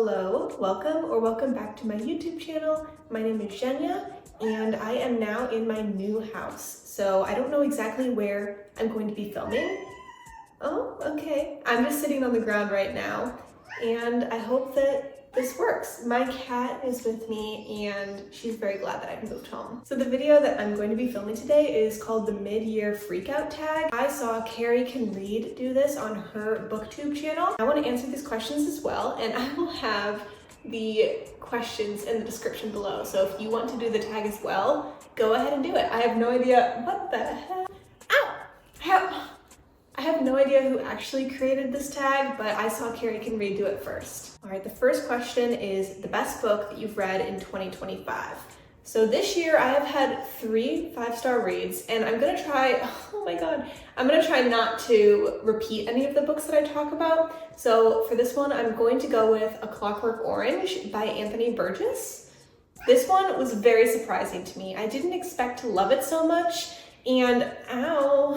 Hello, welcome back to my YouTube channel. My name is Zhenya and I am now in my new house. So I don't know exactly where I'm going to be filming. Oh, okay. I'm just sitting on the ground right now and I hope that this works. My cat is with me and she's very glad that I've moved home. So the video that I'm going to be filming today is called the Mid-Year Freakout Tag. I saw Carrie Can Read do this on her booktube channel. I want to answer these questions as well, and I will have the questions in the description below. So if you want to do the tag as well, go ahead and do it. I have no idea what the heck. Ow! I have no idea who actually created this tag, but I saw Carrie Can Read do it first. All right, the first question is the best book that you've read in 2025. So this year I have had 3 5-star reads, and I'm gonna try, oh my God, I'm gonna try not to repeat any of the books that I talk about. So for this one, I'm going to go with A Clockwork Orange by Anthony Burgess. This one was very surprising to me. I didn't expect to love it so much. And ow,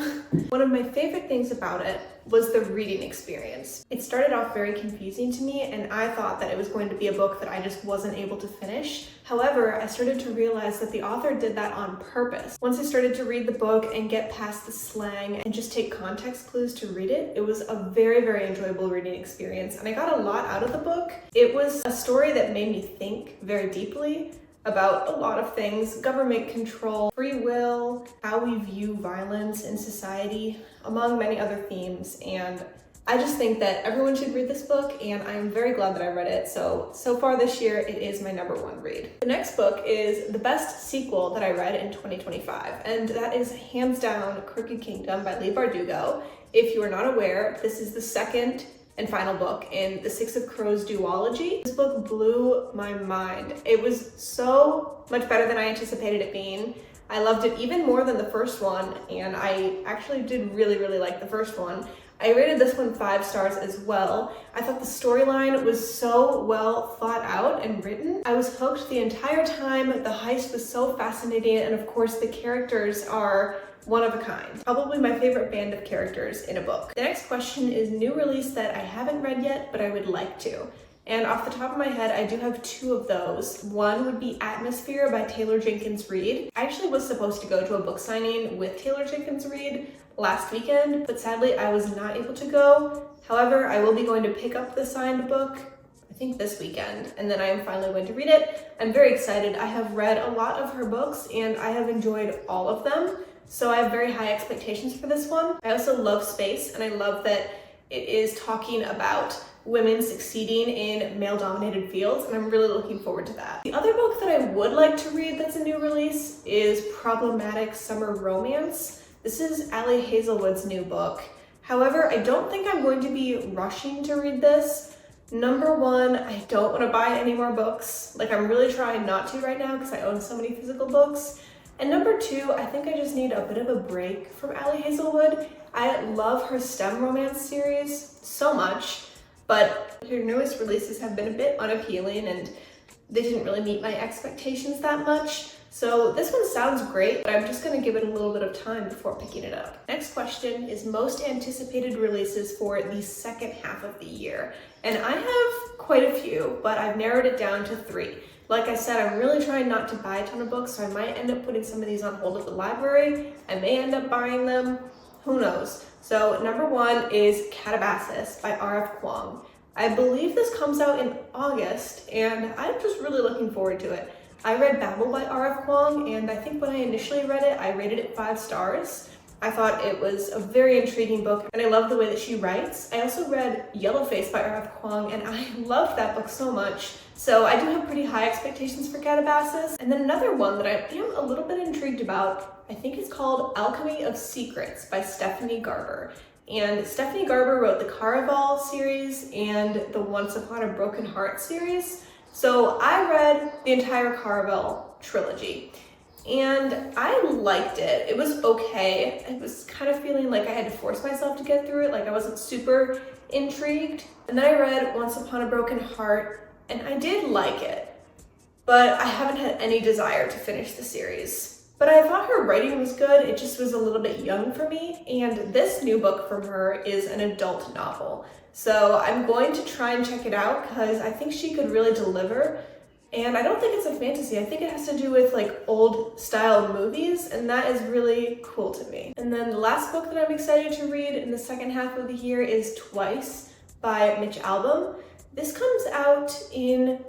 one of my favorite things about it was the reading experience. It started off very confusing to me and I thought that it was going to be a book that I just wasn't able to finish. However, I started to realize that the author did that on purpose. Once I started to read the book and get past the slang and just take context clues to read it, it was a very, very enjoyable reading experience and I got a lot out of the book. It was a story that made me think very deeply about a lot of things: government control, free will, how we view violence in society, among many other themes. And I just think that everyone should read this book and I'm very glad that I read it. So far this year, it is my #1 read. The next book is the best sequel that I read in 2025, and that is hands down Crooked Kingdom by Leigh Bardugo. If you are not aware, this is the second and final book in the Six of Crows duology. This book blew my mind. It was so much better than I anticipated it being. I loved it even more than the first one, and I actually did really, really like the first one. I rated this one 5 stars as well. I thought the storyline was so well thought out and written. I was hooked the entire time. The heist was so fascinating, and of course the characters are one of a kind. Probably my favorite band of characters in a book. The next question is new release that I haven't read yet, but I would like to. And off the top of my head, I do have 2 of those. One would be Atmosphere by Taylor Jenkins Reid. I actually was supposed to go to a book signing with Taylor Jenkins Reid last weekend, but sadly I was not able to go. However, I will be going to pick up the signed book, I think this weekend, and then I am finally going to read it. I'm very excited. I have read a lot of her books and I have enjoyed all of them. So I have very high expectations for this one. I also love space, and I love that it is talking about women succeeding in male-dominated fields, and I'm really looking forward to that. The other book that I would like to read that's a new release is Problematic Summer Romance. This is Ali Hazelwood's new book. However, I don't think I'm going to be rushing to read this. #1, I don't want to buy any more books. Like, I'm really trying not to right now because I own so many physical books. And #2, I think I just need a bit of a break from Ali Hazelwood. I love her STEM romance series so much, but her newest releases have been a bit unappealing and they didn't really meet my expectations that much. So this one sounds great, but I'm just gonna give it a little bit of time before picking it up. Next question is most anticipated releases for the second half of the year. And I have quite a few, but I've narrowed it down to 3. Like I said, I'm really trying not to buy a ton of books, so I might end up putting some of these on hold at the library. I may end up buying them, who knows. So #1 is Calabasas by R.F. Kuang. I believe this comes out in August, and I'm just really looking forward to it. I read Babel by R.F. Kuang, and I think when I initially read it, I rated it 5 stars. I thought it was a very intriguing book, and I love the way that she writes. I also read Yellowface by R.F. Kuang, and I loved that book so much. So I do have pretty high expectations for Calabasas. And then another one that I am a little bit intrigued about, I think it's called Alchemy of Secrets by Stephanie Garber. And Stephanie Garber wrote the Caraval series and the Once Upon a Broken Heart series. So I read the entire Caraval trilogy and I liked it. It was okay. I was kind of feeling like I had to force myself to get through it. Like I wasn't super intrigued. And then I read Once Upon a Broken Heart and I did like it, but I haven't had any desire to finish the series. But I thought her writing was good, it just was a little bit young for me, and this new book from her is an adult novel. So I'm going to try and check it out because I think she could really deliver. And I don't think it's a fantasy. I think it has to do with like old style movies, and that is really cool to me. And then the last book that I'm excited to read in the second half of the year is Twice by Mitch Albom. This comes out in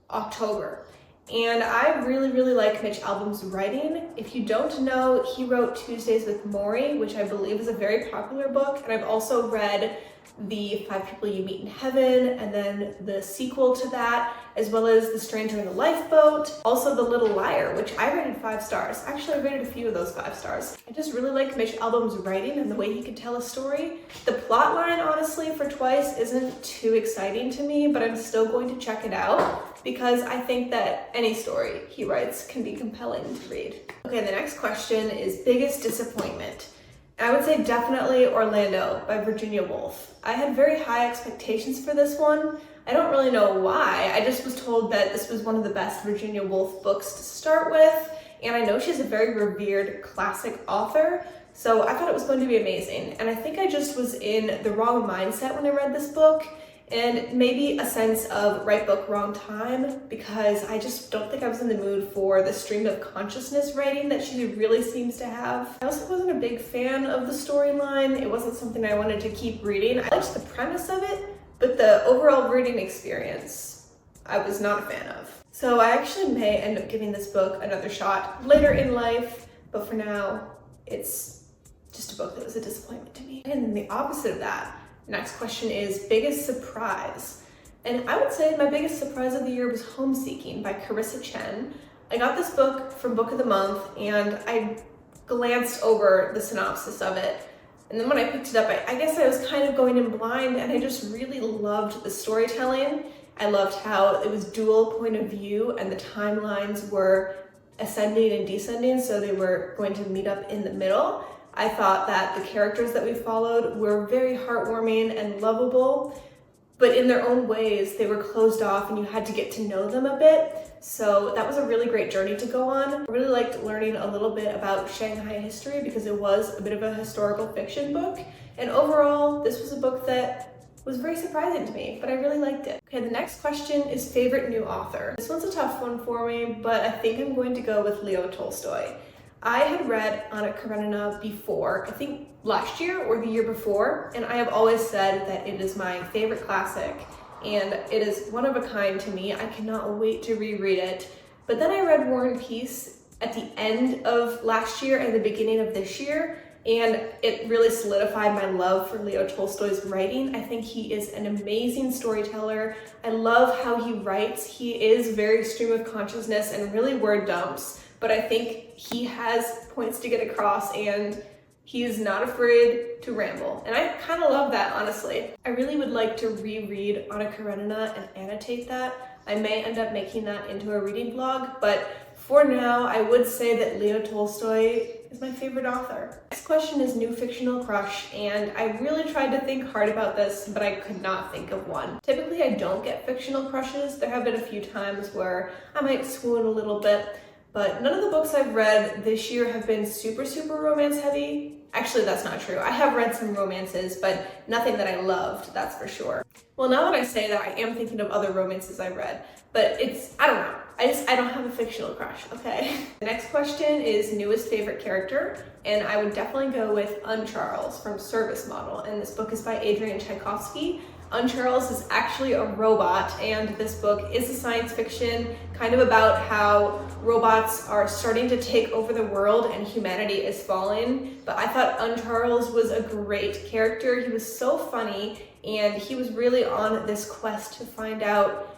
October. And I really, really like Mitch Albom's writing. If you don't know, he wrote Tuesdays with Morrie, which I believe is a very popular book. And I've also read the 5 People You Meet in Heaven, and then the sequel to that, as well as The Stranger in the Lifeboat. Also The Little Liar, which I rated 5 stars. Actually, I rated a few of those 5 stars. I just really like Mitch Albom's writing and the way he can tell a story. The plot line, honestly, for Twice isn't too exciting to me, but I'm still going to check it out because I think that any story he writes can be compelling to read. Okay, the next question is biggest disappointment. I would say definitely Orlando by Virginia Woolf. I had very high expectations for this one. I don't really know why. I just was told that this was one of the best Virginia Woolf books to start with, and I know she's a very revered classic author, so I thought it was going to be amazing. And I think I just was in the wrong mindset when I read this book, and maybe a sense of right book, wrong time, because I just don't think I was in the mood for the stream of consciousness writing that she really seems to have. I also wasn't a big fan of the storyline. It wasn't something I wanted to keep reading. I liked the premise of it, but the overall reading experience, I was not a fan of. So I actually may end up giving this book another shot later in life, but for now, it's just a book that was a disappointment to me. And the opposite of that, next question is biggest surprise. And I would say my biggest surprise of the year was Homeseeking by Carissa Chen. I got this book from Book of the Month and I glanced over the synopsis of it. And then when I picked it up, I guess I was kind of going in blind, and I just really loved the storytelling. I loved how it was dual point of view and the timelines were ascending and descending, so they were going to meet up in the middle. I thought that the characters that we followed were very heartwarming and lovable, but in their own ways, they were closed off and you had to get to know them a bit. So that was a really great journey to go on. I really liked learning a little bit about Shanghai history because it was a bit of a historical fiction book. And overall, this was a book that was very surprising to me, but I really liked it. Okay, the next question is favorite new author. This one's a tough one for me, but I think I'm going to go with Leo Tolstoy. I had read Anna Karenina before, I think last year or the year before, and I have always said that it is my favorite classic and it is one of a kind to me. I cannot wait to reread it. But then I read War and Peace at the end of last year and the beginning of this year, and it really solidified my love for Leo Tolstoy's writing. I think he is an amazing storyteller. I love how he writes. He is very stream of consciousness and really word dumps, but I think he has points to get across and he is not afraid to ramble. And I kind of love that, honestly. I really would like to reread Anna Karenina and annotate that. I may end up making that into a reading vlog, but for now, I would say that Leo Tolstoy is my favorite author. Next question is new fictional crush, and I really tried to think hard about this, but I could not think of one. Typically, I don't get fictional crushes. There have been a few times where I might swoon a little bit, but none of the books I've read this year have been super romance heavy. Actually, that's not true. I have read some romances, but nothing that I loved, that's for sure. Well, now that I say that, I am thinking of other romances I read, but I don't know. I don't have a fictional crush, okay? The next question is newest favorite character, and I would definitely go with Uncharles from Service Model, and this book is by Adrian Tchaikovsky. Uncharles is actually a robot, and this book is a science fiction kind of about how robots are starting to take over the world and humanity is falling. But I thought Uncharles was a great character. He was so funny, and he was really on this quest to find out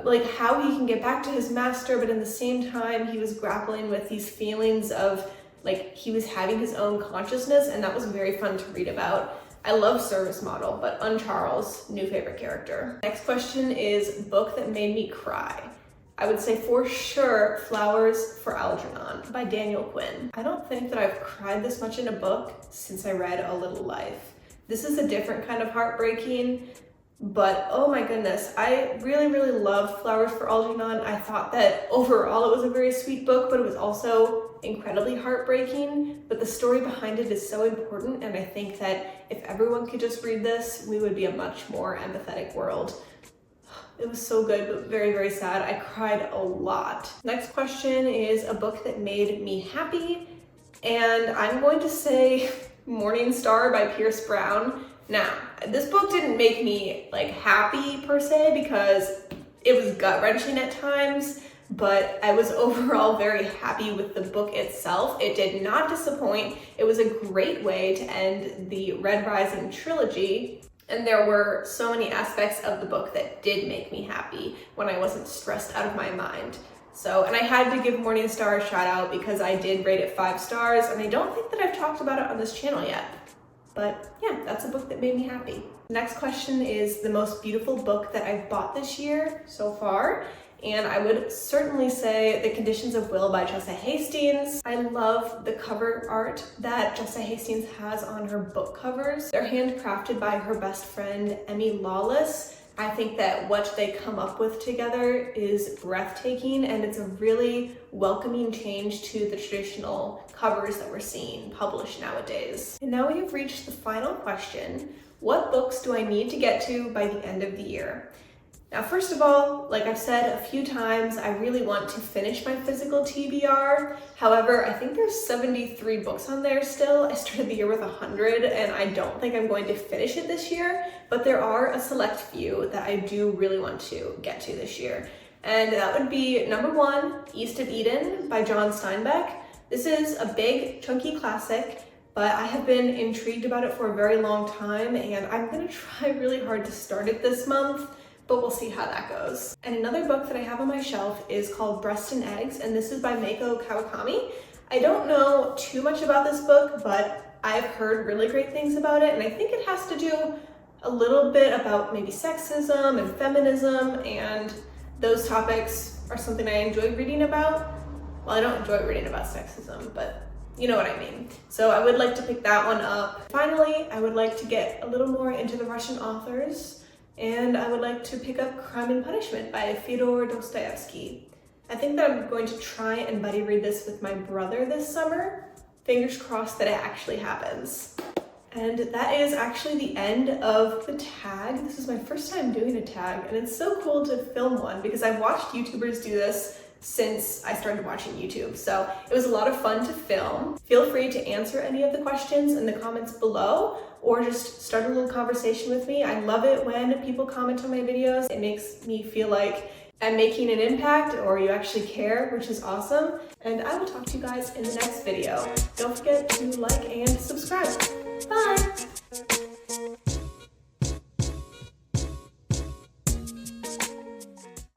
like how he can get back to his master, but in the same time he was grappling with these feelings of like he was having his own consciousness, and that was very fun to read about. I love Service Model, but Uncharles, new favorite character. Next question is book that made me cry. I would say for sure Flowers for Algernon by Daniel Quinn. I don't think that I've cried this much in a book since I read A Little Life. This is a different kind of heartbreaking, But oh my goodness, I really loved Flowers for Algernon. I thought that overall it was a very sweet book, but it was also incredibly heartbreaking. But the story behind it is so important, and I think that if everyone could just read this, we would be a much more empathetic world. It was so good, but very sad. I cried a lot. Next question is a book that made me happy, and I'm going to say Morning Star by Pierce Brown. Now, this book didn't make me like happy per se because it was gut-wrenching at times, but I was overall very happy with the book itself. It did not disappoint. It was a great way to end the Red Rising trilogy. And there were so many aspects of the book that did make me happy when I wasn't stressed out of my mind. So, and I had to give Morning Star a shout out because I did rate it 5 stars, and I don't think that I've talked about it on this channel yet. But yeah, that's a book that made me happy. Next question is the most beautiful book that I've bought this year so far. And I would certainly say The Conditions of Will by Jessa Hastings. I love the cover art that Jessa Hastings has on her book covers. They're handcrafted by her best friend, Emmy Lawless. I think that what they come up with together is breathtaking, and it's a really welcoming change to the traditional covers that we're seeing published nowadays. And now we have reached the final question. What books do I need to get to by the end of the year? Now, first of all, like I've said a few times, I really want to finish my physical TBR. However, I think there's 73 books on there still. I started the year with 100, and I don't think I'm going to finish it this year, but there are a select few that I do really want to get to this year. And that would be number 1, East of Eden by John Steinbeck. This is a big, chunky classic, but I have been intrigued about it for a very long time, and I'm gonna try really hard to start it this month, but we'll see how that goes. And another book that I have on my shelf is called Breast and Eggs, and this is by Meiko Kawakami. I don't know too much about this book, but I've heard really great things about it, and I think it has to do a little bit about maybe sexism and feminism, and those topics are something I enjoy reading about. Well, I don't enjoy reading about sexism, but you know what I mean. So I would like to pick that one up. Finally, I would like to get a little more into the Russian authors, and I would like to pick up Crime and Punishment by Fyodor Dostoevsky. I think that I'm going to try and buddy read this with my brother this summer. Fingers crossed that it actually happens. And that is actually the end of the tag. This is my first time doing a tag, and it's so cool to film one because I've watched YouTubers do this since I started watching YouTube. So it was a lot of fun to film. Feel free to answer any of the questions in the comments below, or just start a little conversation with me. I love it when people comment on my videos. It makes me feel like I'm making an impact, or you actually care, which is awesome. And I will talk to you guys in the next video. Don't forget to like and subscribe. Bye!